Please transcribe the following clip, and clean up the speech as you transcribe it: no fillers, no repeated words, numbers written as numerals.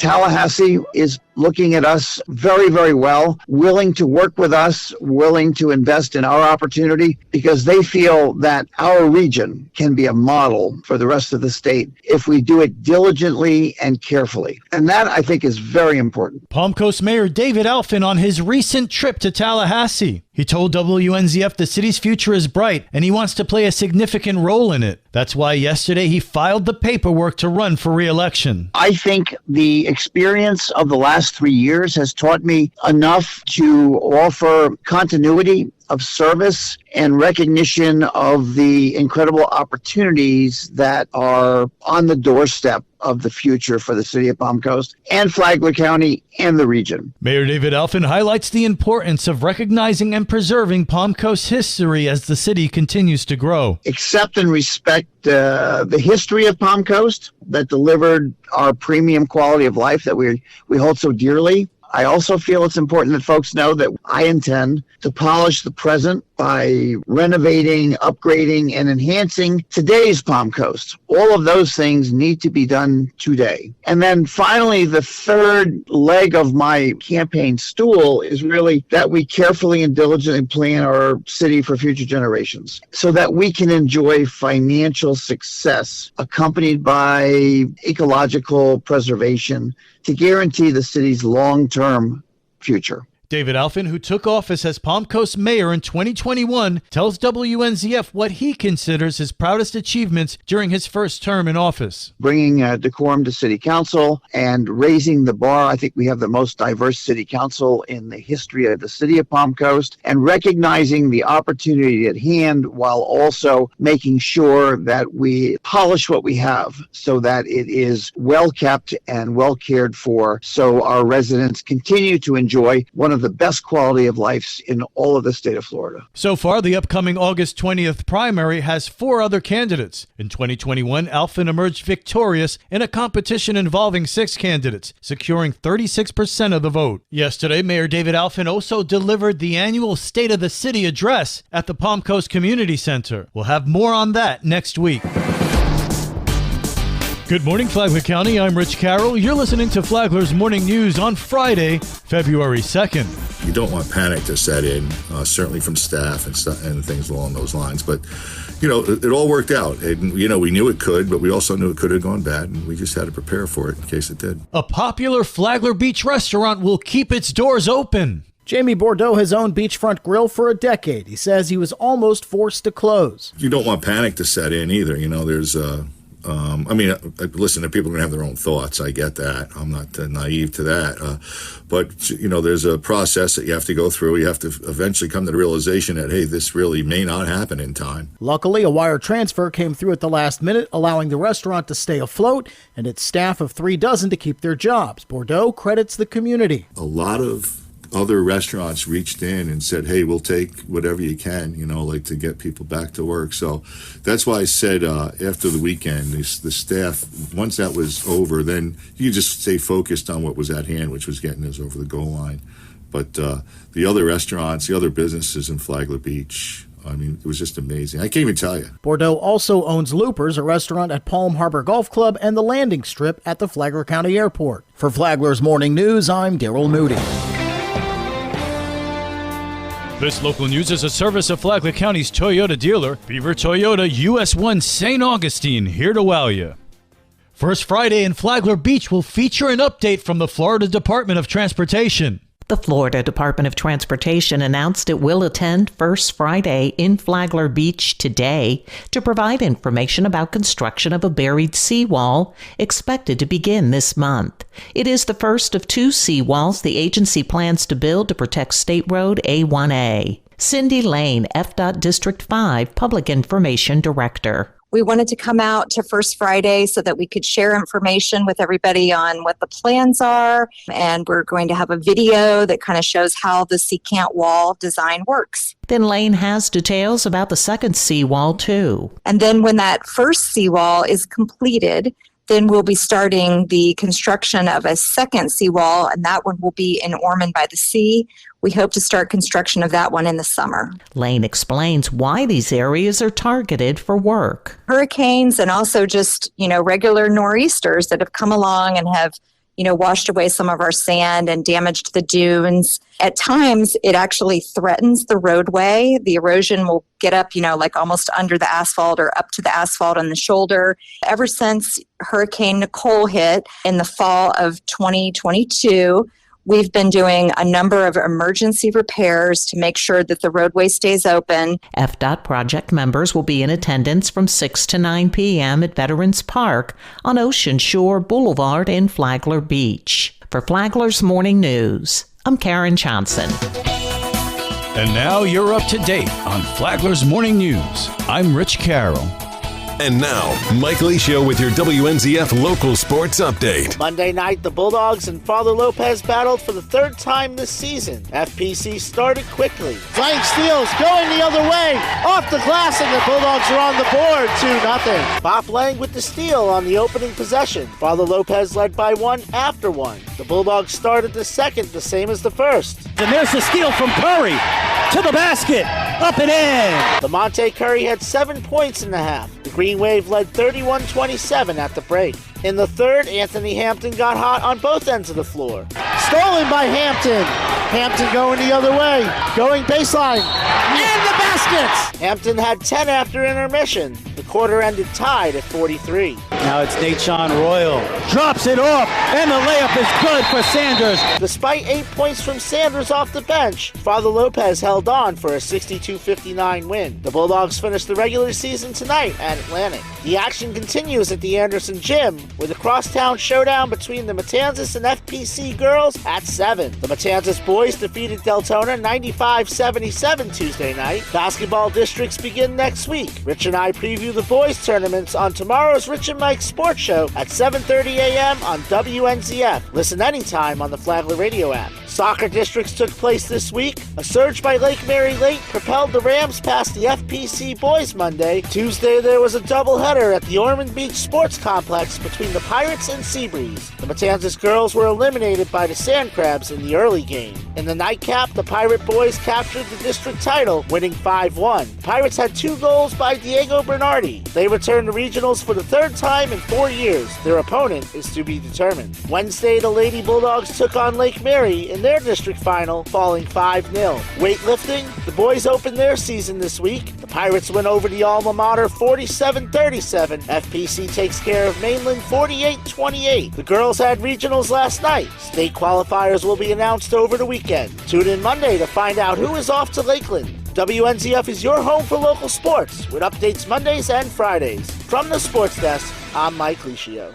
Tallahassee is looking at us very, very well, willing to work with us, willing to invest in our opportunity, because they feel that our region can be a model for the rest of the state if we do it diligently and carefully. And that, I think, is very important. Palm Coast Mayor David Alfin on his recent trip to Tallahassee. He told WNZF the city's future is bright and he wants to play a significant role in it. That's why yesterday he filed the paperwork to run for re-election. I think the experience of the last 3 years has taught me enough to offer continuity of service and recognition of the incredible opportunities that are on the doorstep of the future for the city of Palm Coast and Flagler County and the region. Mayor David Alfin highlights the importance of recognizing and preserving Palm Coast history as the city continues to grow. Accept and respect the history of Palm Coast that delivered our premium quality of life that we hold so dearly. I also feel it's important that folks know that I intend to polish the present by renovating, upgrading, and enhancing today's Palm Coast. All of those things need to be done today. And then finally, the third leg of my campaign stool is really that we carefully and diligently plan our city for future generations so that we can enjoy financial success accompanied by ecological preservation to guarantee the city's long-term future. David Alfin, who took office as Palm Coast mayor in 2021, tells WNZF what he considers his proudest achievements during his first term in office. Bringing decorum to city council and raising the bar. I think we have the most diverse city council in the history of the city of Palm Coast, and recognizing the opportunity at hand while also making sure that we polish what we have so that it is well kept and well cared for, so our residents continue to enjoy one of the best quality of lives in all of the state of Florida. So far, the upcoming August 20th primary has 4 other candidates. In 2021, Alfin emerged victorious in a competition involving 6 candidates, securing 36% of the vote. Yesterday, Mayor David Alfin also delivered the annual State of the City address at the Palm Coast Community Center. We'll have more on that next week. Good morning, Flagler County. I'm Rich Carroll. You're listening to Flagler's Morning News on Friday, February 2nd. You don't want panic to set in, certainly from staff and things along those lines. But, it all worked out. And, we knew it could, but we also knew it could have gone bad, and we just had to prepare for it in case it did. A popular Flagler Beach restaurant will keep its doors open. Jamie Bordeaux has owned Beachfront Grill for a decade. He says he was almost forced to close. You don't want panic to set in either. There's listen, people are going to have their own thoughts. I get that. I'm not naive to that. But there's a process that you have to go through. You have to eventually come to the realization that, hey, this really may not happen in time. Luckily, a wire transfer came through at the last minute, allowing the restaurant to stay afloat and its staff of 36 to keep their jobs. Bordeaux credits the community. A lot of other restaurants reached in and said, hey, we'll take whatever you can, to get people back to work. So that's why I said after the weekend, the staff, once that was over, then you just stay focused on what was at hand, which was getting us over the goal line. But the other restaurants, the other businesses in Flagler Beach, it was just amazing. I can't even tell you. Bordeaux also owns Loopers, a restaurant at Palm Harbor Golf Club, and the landing strip at the Flagler County Airport. For Flagler's Morning News, I'm Daryl Moody. This local news is a service of Flagler County's Toyota dealer, Beaver Toyota US 1 St. Augustine, here to wow you. First Friday in Flagler Beach will feature an update from the Florida Department of Transportation. The Florida Department of Transportation announced it will attend First Friday in Flagler Beach today to provide information about construction of a buried seawall expected to begin this month. It is the first of 2 seawalls the agency plans to build to protect State Road A1A. Cindy Lane, FDOT District 5 Public Information Director. We wanted to come out to First Friday so that we could share information with everybody on what the plans are. And we're going to have a video that kind of shows how the secant wall design works. Then Lane has details about the second seawall, too. And then when that first seawall is completed, then we'll be starting the construction of a second seawall, and that one will be in Ormond by the Sea. We hope to start construction of that one in the summer. Lane explains why these areas are targeted for work. Hurricanes and also just, regular nor'easters that have come along and have, washed away some of our sand and damaged the dunes. At times, it actually threatens the roadway. The erosion will get up, like almost under the asphalt or up to the asphalt on the shoulder. Ever since Hurricane Nicole hit in the fall of 2022, we've been doing a number of emergency repairs to make sure that the roadway stays open. FDOT project members will be in attendance from 6 to 9 p.m. at Veterans Park on Ocean Shore Boulevard in Flagler Beach. For Flagler's Morning News, I'm Karen Johnson. And now you're up to date on Flagler's Morning News. I'm Rich Carroll. And now, Mike Licio with your WNZF local sports update. Monday night, the Bulldogs and Father Lopez battled for the third time this season. FPC started quickly. Flank steals going the other way, off the glass, and the Bulldogs are on the board, 2-0. Bob Lang with the steal on the opening possession. Father Lopez led by one after one. The Bulldogs started the second, the same as the first. And there's the steal from Curry to the basket, up and in. The Monte Curry had 7 points in the half. The Green Wave led 31-27 at the break. In the third, Anthony Hampton got hot on both ends of the floor. Stolen by Hampton. Hampton going the other way. Going baseline. And the baskets! Hampton had 10 after intermission. The quarter ended tied at 43. Now it's Nathan Royal. Drops it off, and the layup is good for Sanders. Despite 8 points from Sanders off the bench, Father Lopez held on for a 62-59 win. The Bulldogs finished the regular season tonight at Atlantic. The action continues at the Anderson Gym with a crosstown showdown between the Matanzas and FPC girls at 7. The Matanzas boys defeated Deltona 95-77 Tuesday night. Basketball districts begin next week. Rich and I preview the boys tournaments on tomorrow's Rich and Mike Sports Show at 7:30 a.m. on WNZF. Listen anytime on the Flagler radio app. Soccer districts took place this week. A surge by Lake Mary Lake propelled the Rams past the FPC boys Monday. Tuesday, there was a doubleheader at the Ormond Beach Sports Complex between the Pirates and Seabreeze. The Matanzas girls were eliminated by the Sand Crabs in the early game. In the nightcap, the Pirate boys captured the district title, winning 5-1. The Pirates had 2 goals by Diego Bernardi. They returned to regionals for the third time in 4 years. Their opponent is to be determined. Wednesday, the Lady Bulldogs took on Lake Mary in their district final, falling 5-0. Weightlifting, the boys opened their season this week. The Pirates win over the alma mater 47-37. FPC takes care of Mainland 48-28. The girls had regionals last night. State qualifiers will be announced over the weekend. Tune in Monday to find out who is off to Lakeland. WNZF is your home for local sports with updates Mondays and Fridays. From the sports desk, I'm Mike Licio.